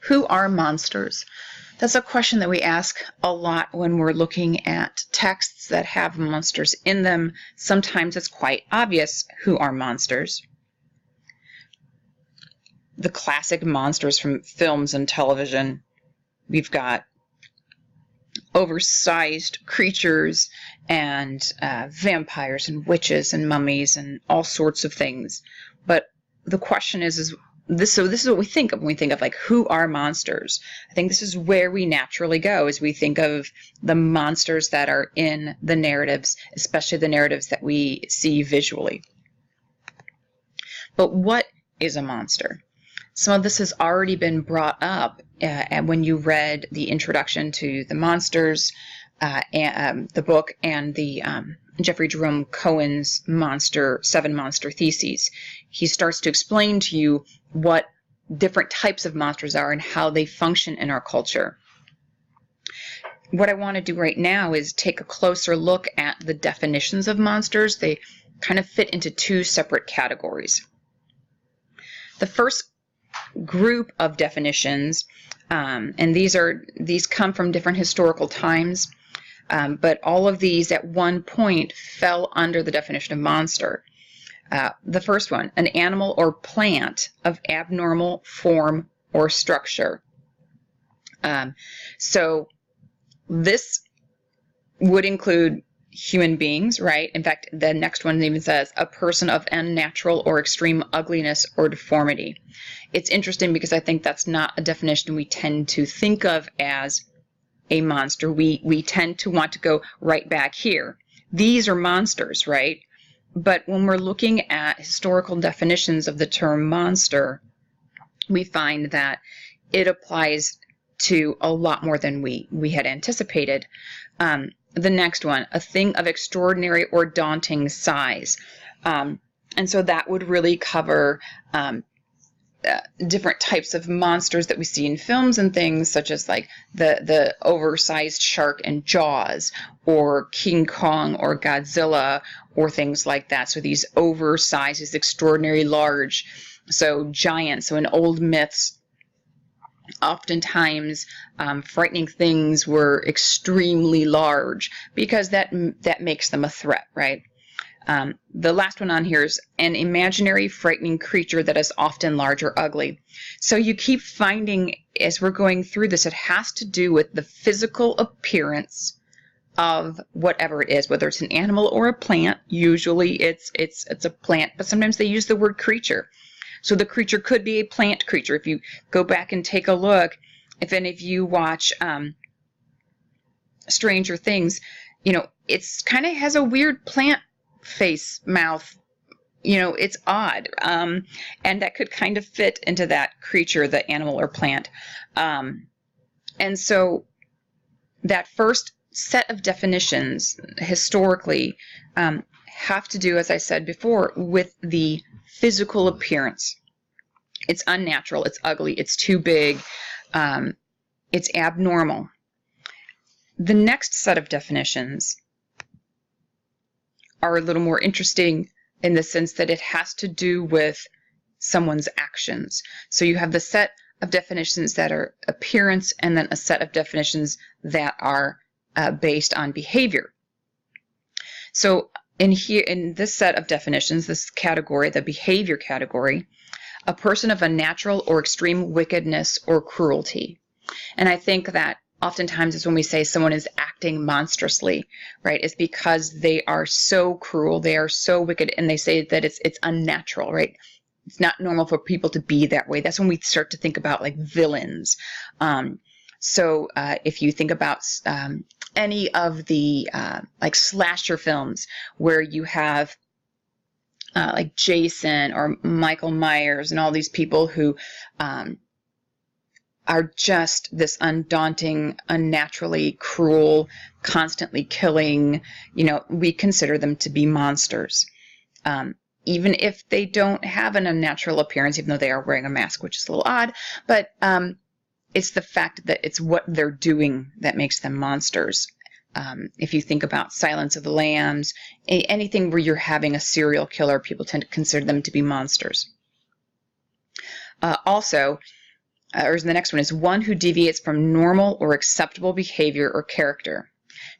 Who are monsters? That's a question that we ask a lot when we're looking at texts that have monsters in them. Sometimes it's quite obvious who are monsters. The classic monsters from films and television. We've got oversized creatures and vampires and witches and mummies and all sorts of things. But the question is this is what we think of when we think of like who are monsters. I think this is where we naturally go as we think of the monsters that are in the narratives, especially the narratives that we see visually. But what is a monster? Some of this has already been brought up when you read the introduction to the monsters, the book, and the Jeffrey Jerome Cohen's Seven Monster Theses. He starts to explain to you what different types of monsters are and how they function in our culture. What I want to do right now is take a closer look at the definitions of monsters. They kind of fit into two separate categories. The first group of definitions, and these come from different historical times, but all of these at one point fell under the definition of monster. The first one, an animal or plant of abnormal form or structure. So this would include human beings, right? In fact, the next one even says a person of unnatural or extreme ugliness or deformity. It's interesting because I think that's not a definition we tend to think of as a monster. We tend to want to go right back here. These are monsters, right? But when we're looking at historical definitions of the term monster, we find that it applies to a lot more than we had anticipated. The next one, a thing of extraordinary or daunting size. And so that would really cover different types of monsters that we see in films and things, such as like the oversized shark in Jaws, or King Kong or Godzilla, or things like that. So these oversized is extraordinary large. So giants. So in old myths, oftentimes frightening things were extremely large because that makes them a threat, right? The last one on here is an imaginary frightening creature that is often large or ugly. So you keep finding as we're going through this, it has to do with the physical appearance of whatever it is, whether it's an animal or a plant. Usually it's a plant, but sometimes they use the word creature. So the creature could be a plant creature. If you go back and take a look, if any of you watch Stranger Things, you know, it's kind of has a weird plant face, mouth, you know, it's odd. And that could kind of fit into that creature, the animal or plant. And so that first set of definitions historically have to do, as I said before, with the physical appearance. It's unnatural, it's ugly, it's too big, it's abnormal. The next set of definitions are a little more interesting in the sense that it has to do with someone's actions. So you have the set of definitions that are appearance, and then a set of definitions that are based on behavior. So in this set of definitions, this category, the behavior category, a person of unnatural or extreme wickedness or cruelty. And I think that oftentimes is when we say someone is acting monstrously, right? It's because they are so cruel, they are so wicked, and they say that it's unnatural, right? It's not normal for people to be that way. That's when we start to think about like villains. So if you think about any of the like slasher films where you have like Jason or Michael Myers and all these people who are just this undaunting, unnaturally cruel, constantly killing, you know, we consider them to be monsters. Even if they don't have an unnatural appearance, even though they are wearing a mask, which is a little odd, but it's the fact that it's what they're doing that makes them monsters. If you think about Silence of the Lambs, anything where you're having a serial killer, people tend to consider them to be monsters. Also, or the next one is one who deviates from normal or acceptable behavior or character.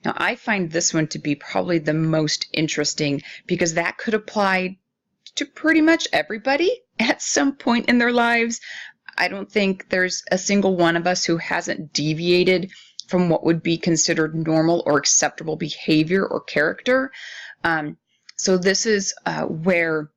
Now, I find this one to be probably the most interesting because that could apply to pretty much everybody at some point in their lives. I don't think there's a single one of us who hasn't deviated from what would be considered normal or acceptable behavior or character. So this is where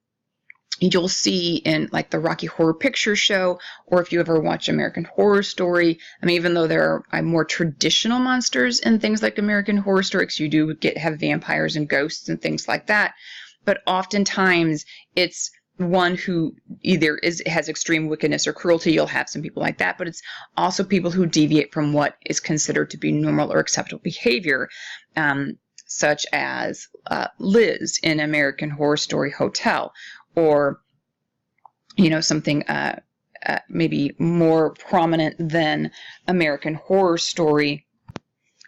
you'll see in like the Rocky Horror Picture Show, or if you ever watch American Horror Story. I mean, even though there are more traditional monsters in things like American Horror Story, because you do have vampires and ghosts and things like that, but oftentimes it's one who either has extreme wickedness or cruelty. You'll have some people like that, but it's also people who deviate from what is considered to be normal or acceptable behavior, such as Liz in American Horror Story Hotel, or something maybe more prominent than American Horror Story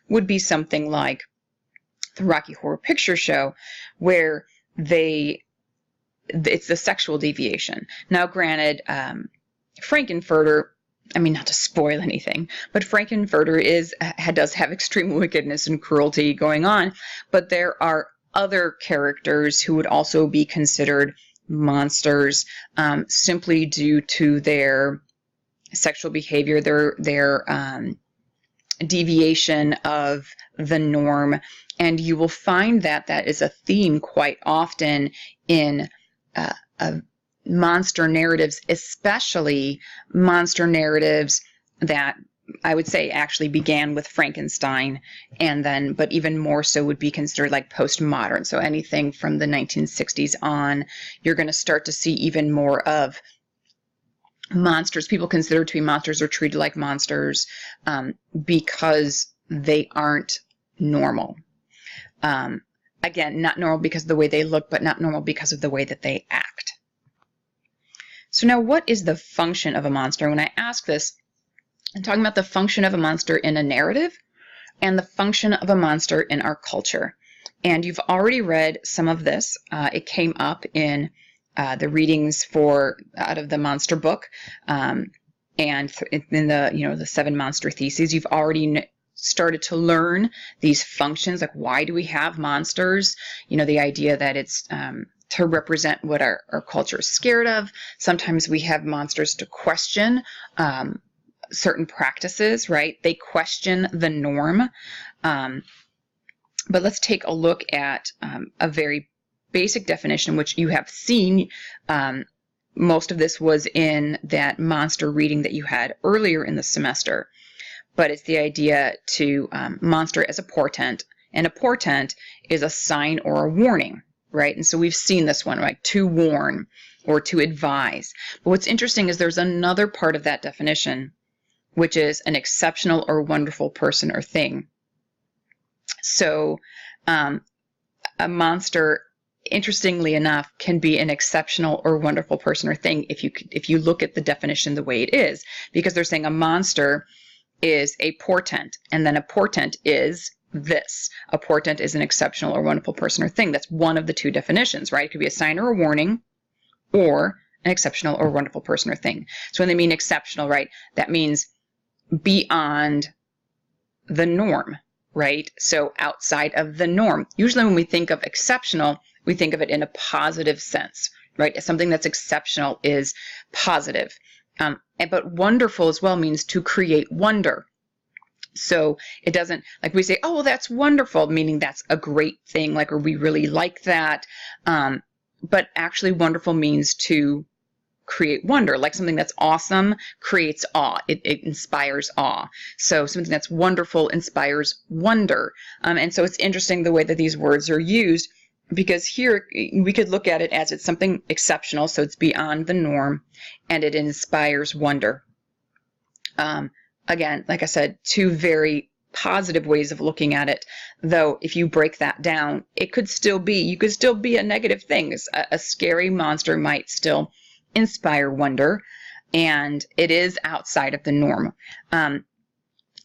would be something like the Rocky Horror Picture Show, where it's the sexual deviation. Now, granted, Frankenfurter, I mean, not to spoil anything, but Frankenfurter does have extreme wickedness and cruelty going on, but there are other characters who would also be considered monsters, simply due to their sexual behavior, their deviation of the norm. And you will find that is a theme quite often in monster narratives, especially monster narratives that I would say actually began with Frankenstein, but even more so would be considered like postmodern. So anything from the 1960s on, you're going to start to see even more of monsters, people considered to be monsters or treated like monsters, because they aren't normal. Again, not normal because of the way they look, but not normal because of the way that they act. So now, what is the function of a monster? When I ask this, I'm talking about the function of a monster in a narrative and the function of a monster in our culture. And you've already read some of this. It came up in the readings out of the monster book, and in the 7 monster theses. You've already started to learn these functions, like why do we have monsters? The idea that it's to represent what our culture is scared of. Sometimes we have monsters to question certain practices, right? They question the norm. But let's take a look at a very basic definition, which you have seen. Most of this was in that monster reading that you had earlier in the semester. But it's the idea to monster as a portent. And a portent is a sign or a warning, right? And so we've seen this one, right? To warn or to advise. But what's interesting is there's another part of that definition, which is an exceptional or wonderful person or thing. So a monster, interestingly enough, can be an exceptional or wonderful person or thing if you look at the definition the way it is, because they're saying a monster is a portent, and then a portent is this. A portent is an exceptional or wonderful person or thing. That's one of the two definitions, right? It could be a sign or a warning, or an exceptional or wonderful person or thing. So when they mean exceptional, right, that means beyond the norm, right? So outside of the norm. Usually when we think of exceptional, we think of it in a positive sense, right? Something that's exceptional is positive. But wonderful as well means to create wonder. So it doesn't, like we say, oh, well, that's wonderful, meaning that's a great thing, like, or we really like that. But actually wonderful means to create wonder, like something that's awesome creates awe. It inspires awe. So something that's wonderful inspires wonder. And so it's interesting the way that these words are used, because here we could look at it as it's something exceptional, so it's beyond the norm, and it inspires wonder. Again, like I said, two very positive ways of looking at it, though if you break that down, you could still be a negative thing. A scary monster might still inspire wonder, and it is outside of the norm.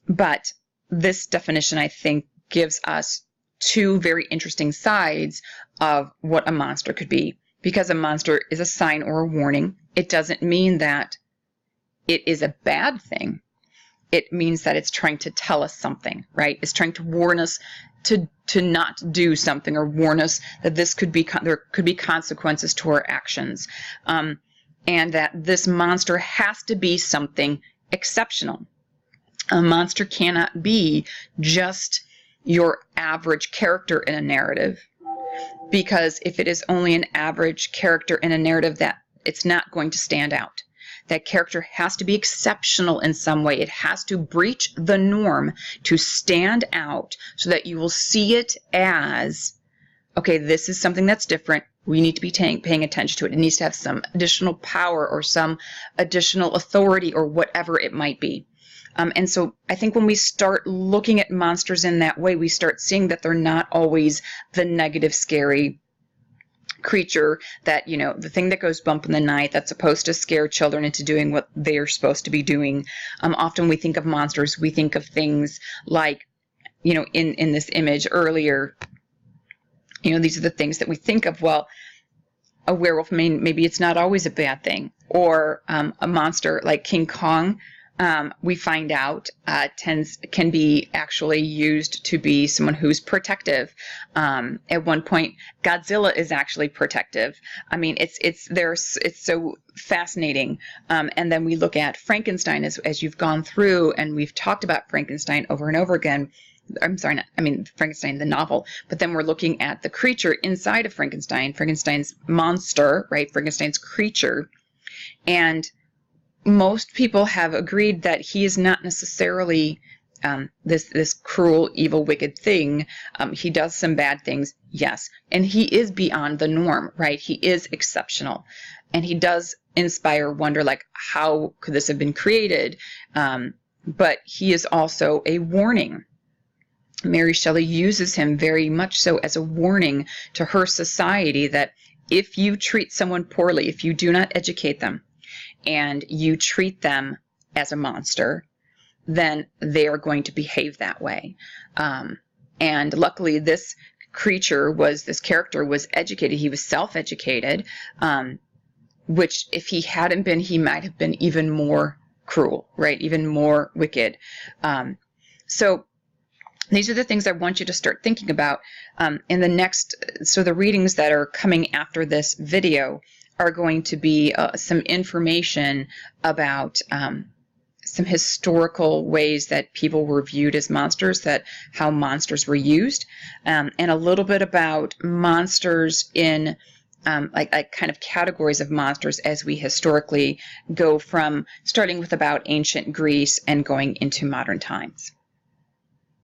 But this definition, I think, gives us two very interesting sides of what a monster could be. Because a monster is a sign or a warning, it doesn't mean that it is a bad thing, it means that it's trying to tell us something, right? It's trying to warn us to not do something, or warn us that there could be consequences to our actions, and that this monster has to be something exceptional. A monster cannot be just your average character in a narrative, because if it is only an average character in a narrative, that it's not going to stand out. That character has to be exceptional in some way. It has to breach the norm to stand out, so that you will see it as, okay, this is something that's different. We need to be paying attention to it. It needs to have some additional power or some additional authority or whatever it might be. And so I think when we start looking at monsters in that way, we start seeing that they're not always the negative, scary creature that, you know, the thing that goes bump in the night that's supposed to scare children into doing what they're supposed to be doing. Often we think of monsters, we think of things like, you know, in this image earlier, you know, these are the things that we think of. Well, a werewolf, maybe it's not always a bad thing. Or a monster like King Kong, we find out can be actually used to be someone who's protective. At one point, Godzilla is actually protective. I mean, it's so fascinating. And then we look at Frankenstein as you've gone through, and we've talked about Frankenstein over and over again. I'm sorry, Frankenstein, the novel, but then we're looking at the creature inside of Frankenstein, Frankenstein's monster, right? Frankenstein's creature. And most people have agreed that he is not necessarily this cruel, evil, wicked thing. He does some bad things, yes. And he is beyond the norm, right? He is exceptional. And he does inspire wonder, like, how could this have been created? But he is also a warning. Mary Shelley uses him very much so as a warning to her society that if you treat someone poorly, if you do not educate them, and you treat them as a monster, then they are going to behave that way. And luckily, this character was educated. He was self-educated, which if he hadn't been, he might have been even more cruel, right? Even more wicked. So these are the things I want you to start thinking about in the next. So the readings that are coming after this video are going to be some information about some historical ways that people were viewed as monsters, how monsters were used, and a little bit about monsters in like kind of categories of monsters as we historically go from starting with about ancient Greece and going into modern times.